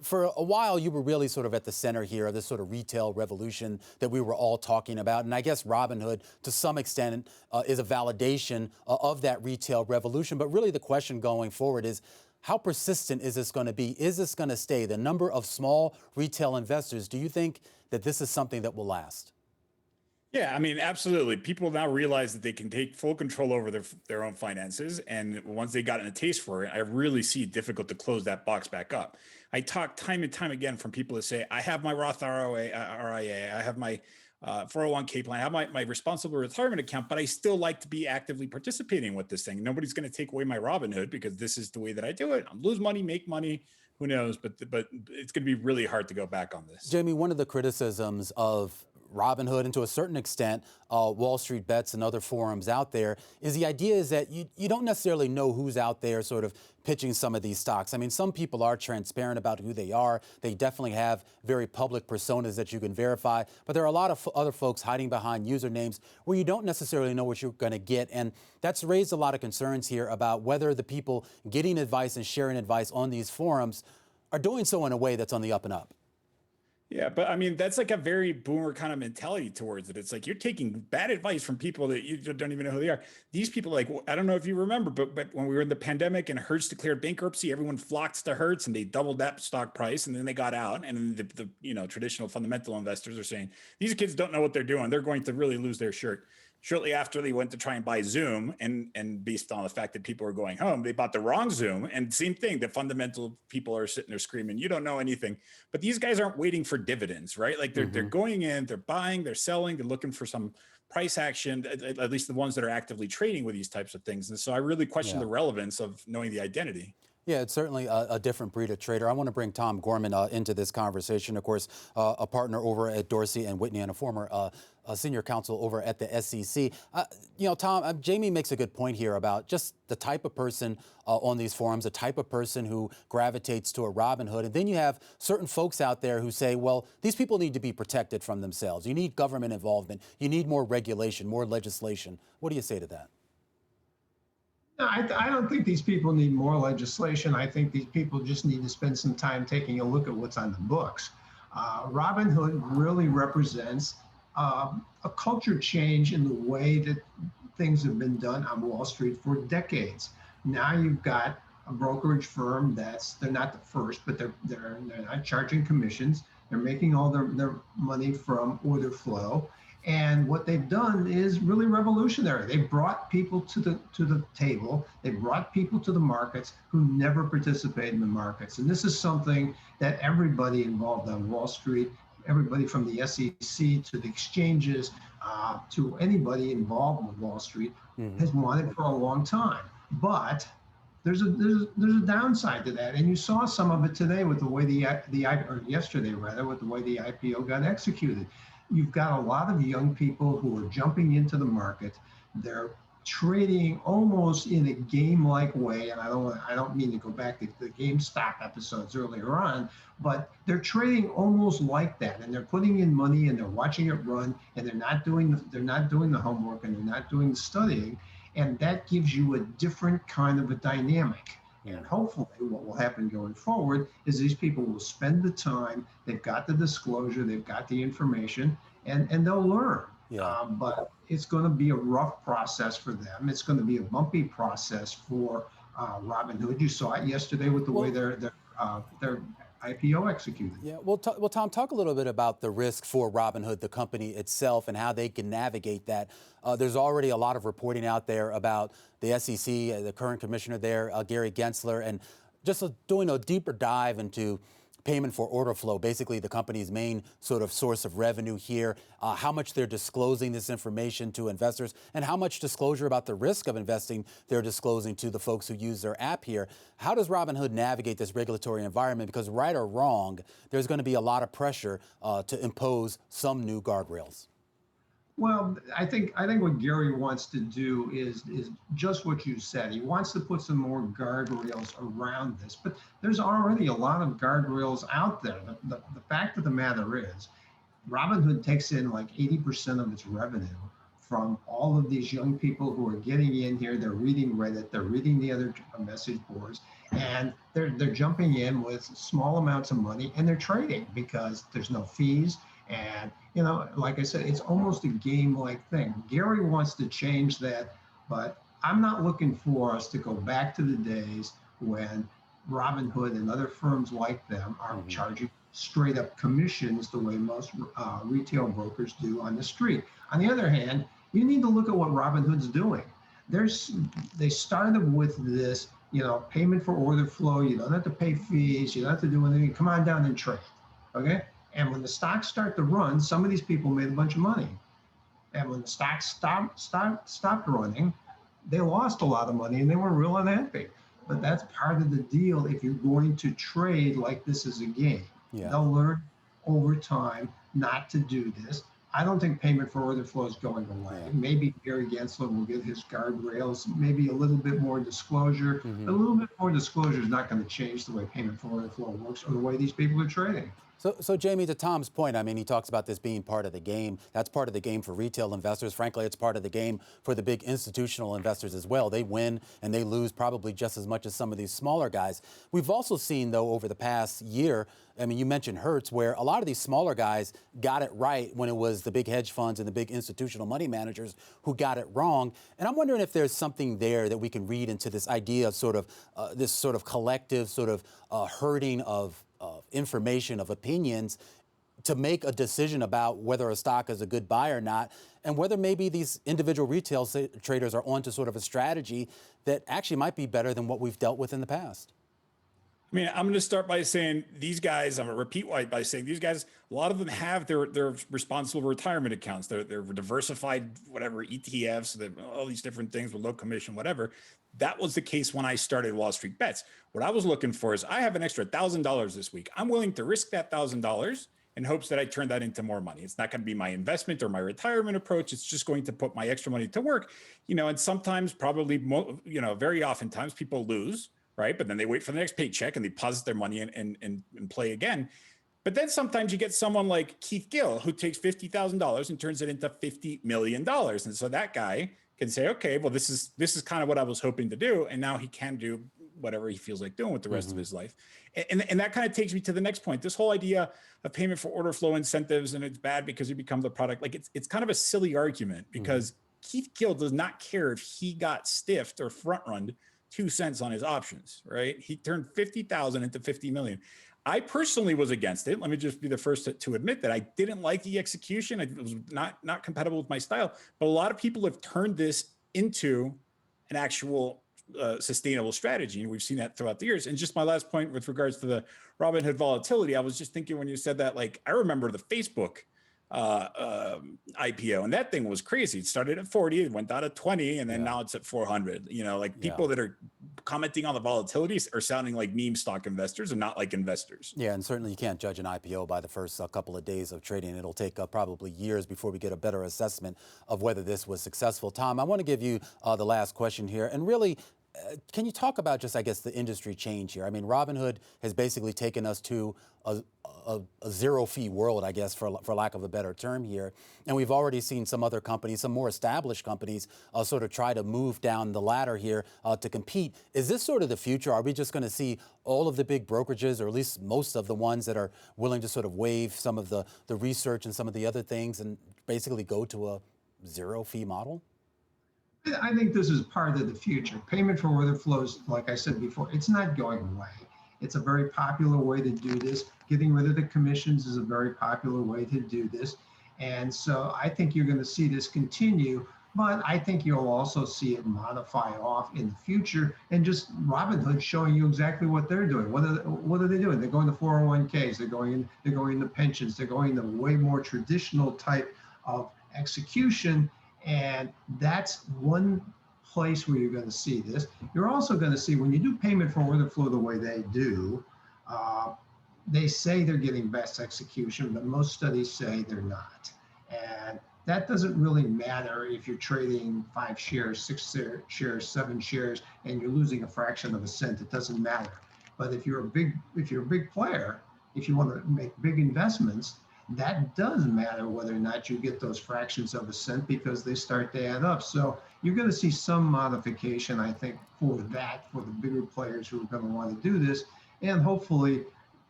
for a while, you were really sort of at the center here of this sort of retail revolution that we were all talking about. And I guess Robinhood, to some extent, is a validation of that retail revolution. But really the question going forward is, how persistent is this going to be? Is this going to stay? The number of small retail investors, do you think that this is something that will last? Yeah, I mean, absolutely. People now realize that they can take full control over their own finances. And once they got a taste for it, I really see it difficult to close that box back up. I talk time and time again from people that say, I have my Roth RIA, I have my 401k plan, I have my responsible retirement account, but I still like to be actively participating with this thing. Nobody's going to take away my Robinhood because this is the way that I do it. I'll lose money, make money. Who knows? But it's going to be really hard to go back on this. Jamie, one of the criticisms of Robinhood, and to a certain extent, Wall Street Bets and other forums out there, is the idea is that you don't necessarily know who's out there sort of pitching some of these stocks. I mean, some people are transparent about who they are. They definitely have very public personas that you can verify. But there are a lot of other folks hiding behind usernames where you don't necessarily know what you're going to get. And that's raised a lot of concerns here about whether the people getting advice and sharing advice on these forums are doing so in a way that's on the up and up. Yeah, but I mean, that's like a very boomer kind of mentality towards it. It's like you're taking bad advice from people that you don't even know who they are. These people, like, I don't know if you remember, but when we were in the pandemic and Hertz declared bankruptcy, everyone flocked to Hertz and they doubled that stock price and then they got out. And then the traditional fundamental investors are saying, these kids don't know what they're doing. They're going to really lose their shirt. Shortly after, they went to try and buy Zoom, and based on the fact that people were going home, they bought the wrong Zoom. And same thing, the fundamental people are sitting there screaming, you don't know anything. But these guys aren't waiting for dividends, right? Like they're going in, they're buying, they're selling, they're looking for some price action, at least the ones that are actively trading with these types of things. And so I really question the relevance of knowing the identity. Yeah, it's certainly a different breed of trader. I want to bring Tom Gorman into this conversation. Of course, a partner over at Dorsey and Whitney and a former senior counsel over at the SEC. Tom, Jamie makes a good point here about just the type of person on these forums, the type of person who gravitates to a Robinhood. And then you have certain folks out there who say, well, these people need to be protected from themselves. You need government involvement. You need more regulation, more legislation. What do you say to that? No, I don't think these people need more legislation. I think these people just need to spend some time taking a look at what's on the books. Robinhood really represents a culture change in the way that things have been done on Wall Street for decades. Now you've got a brokerage firm they're not the first, but they're not charging commissions. They're making all their money from order flow. And what they've done is really revolutionary. They brought people to the table. They brought people to the markets who never participate in the markets. And this is something that everybody involved on Wall Street, everybody from the SEC to the exchanges, to anybody involved with Wall Street, has wanted for a long time. But there's a downside to that, and you saw some of it today with the way yesterday with the way the IPO got executed. You've got a lot of young people who are jumping into the market. They're trading almost in a game-like way, and I don't mean to go back to the GameStop episodes earlier on, but they're trading almost like that, and they're putting in money and they're watching it run, and they're not doing the homework and they're not doing the studying, and that gives you a different kind of a dynamic. And hopefully what will happen going forward is these people will spend the time, they've got the disclosure, they've got the information, and they'll learn. But it's going to be a rough process for them. It's going to be a bumpy process for Robinhood. You saw it yesterday with the way their IPO executed. Yeah, well, Tom, talk a little bit about the risk for Robinhood, the company itself, and how they can navigate that. There's already a lot of reporting out there about the SEC, the current commissioner there, Gary Gensler, and just doing a deeper dive into payment for order flow, basically the company's main sort of source of revenue here, how much they're disclosing this information to investors, and how much disclosure about the risk of investing they're disclosing to the folks who use their app here. How does Robinhood navigate this regulatory environment? Because right or wrong, there's going to be a lot of pressure to impose some new guardrails. Well, I think what Gary wants to do is just what you said. He wants to put some more guardrails around this, but there's already a lot of guardrails out there. The fact of the matter is, Robinhood takes in like 80% of its revenue from all of these young people who are getting in here. They're reading Reddit, they're reading the other message boards, and they're jumping in with small amounts of money and they're trading because there's no fees. And like I said, it's almost a game-like thing. Gary wants to change that, but I'm not looking for us to go back to the days when Robinhood and other firms like them are charging straight up commissions the way most retail brokers do on the street. On the other hand, you need to look at what Robinhood's doing. They started with this, payment for order flow. You don't have to pay fees. You don't have to do anything. Come on down and trade. Okay. And when the stocks start to run, some of these people made a bunch of money. And when the stocks stopped running, they lost a lot of money and they were real unhappy. But that's part of the deal if you're going to trade like this is a game. Yeah. They'll learn over time not to do this. I don't think payment for order flow is going away. Yeah. Maybe Gary Gensler will get his guardrails, maybe a little bit more disclosure. A little bit more disclosure is not going to change the way payment for order flow works or the way these people are trading. So Jamie, to Tom's point, I mean, he talks about this being part of the game. That's part of the game for retail investors. Frankly, it's part of the game for the big institutional investors as well. They win and they lose probably just as much as some of these smaller guys. We've also seen, though, over the past year, I mean, you mentioned Hertz, where a lot of these smaller guys got it right when it was the big hedge funds and the big institutional money managers who got it wrong. And I'm wondering if there's something there that we can read into this idea of this sort of collective herding of information, of opinions, to make a decision about whether a stock is a good buy or not, and whether maybe these individual retail traders are onto sort of a strategy that actually might be better than what we've dealt with in the past. I mean, I'm going to start by saying these guys, I'm going to repeat by saying these guys, a lot of them have their responsible retirement accounts. They're diversified, whatever, ETFs, all these different things with low commission, whatever. That was the case when I started Wall Street Bets. What I was looking for is I have an extra $1,000 this week. I'm willing to risk that $1,000 in hopes that I turn that into more money. It's not going to be my investment or my retirement approach. It's just going to put my extra money to work, and sometimes probably, very oftentimes people lose. Right. But then they wait for the next paycheck and they deposit their money and play again. But then sometimes you get someone like Keith Gill who takes $50,000 and turns it into $50 million. And so that guy can say, OK, well, this is kind of what I was hoping to do. And now he can do whatever he feels like doing with the rest of his life. And that kind of takes me to the next point. This whole idea of payment for order flow incentives, and it's bad because you become the product. Like it's kind of a silly argument because Keith Gill does not care if he got stiffed or front run 2 cents on his options, right? He turned 50,000 into 50 million. I personally was against it. Let me just be the first to admit that I didn't like the execution. It was not compatible with my style. But a lot of people have turned this into an actual sustainable strategy, and we've seen that throughout the years. And just my last point with regards to the Robinhood volatility, I was just thinking when you said that, like I remember the Facebook IPO, and that thing was crazy. It started at 40, it went down to 20, and then now it's at 400. People that are commenting on the volatilities are sounding like meme stock investors and not like investors. Yeah, and certainly you can't judge an IPO by the first couple of days of trading. It'll take probably years before we get a better assessment of whether this was successful. Tom, I want to give you the last question here, and really, can you talk about just, I guess, the industry change here? I mean, Robinhood has basically taken us to a zero-fee world, I guess, for lack of a better term here. And we've already seen some other companies, some more established companies, sort of try to move down the ladder here to compete. Is this sort of the future? Are we just going to see all of the big brokerages, or at least most of the ones that are willing to sort of waive some of the research and some of the other things and basically go to a zero-fee model? I think this is part of the future. Payment for order flows, like I said before, it's not going away. It's a very popular way to do this. Getting rid of the commissions is a very popular way to do this. And so I think you're going to see this continue, but I think you'll also see it modify off in the future, and just Robinhood showing you exactly what they're doing. What are they doing? They're going to 401ks, they're going into pensions, they're going to way more traditional type of execution. And that's one place where you're going to see this. You're also going to see when you do payment for order flow the way they do, they say they're getting best execution, but most studies say they're not. And that doesn't really matter if you're trading 5 shares, 6 shares, 7 shares, and you're losing a fraction of a cent. It doesn't matter. But if you're a big player, if you want to make big investments, that does matter whether or not you get those fractions of a cent because they start to add up. So you're going to see some modification, I think, for that, for the bigger players who are going to want to do this. And hopefully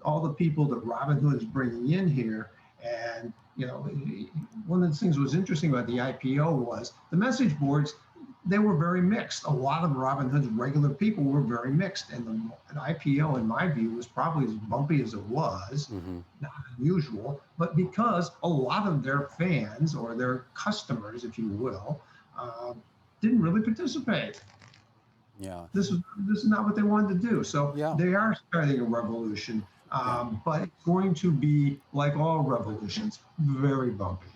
all the people that Robinhood is bringing in here. And, one of the things that was interesting about the IPO was the message boards, they were very mixed. A lot of Robinhood's regular people were very mixed. And the IPO, in my view, was probably as bumpy as it was, not unusual, but because a lot of their fans or their customers, if you will, didn't really participate. Yeah. This is not what they wanted to do. So Yeah. they are starting a revolution, but it's going to be, like all revolutions, very bumpy.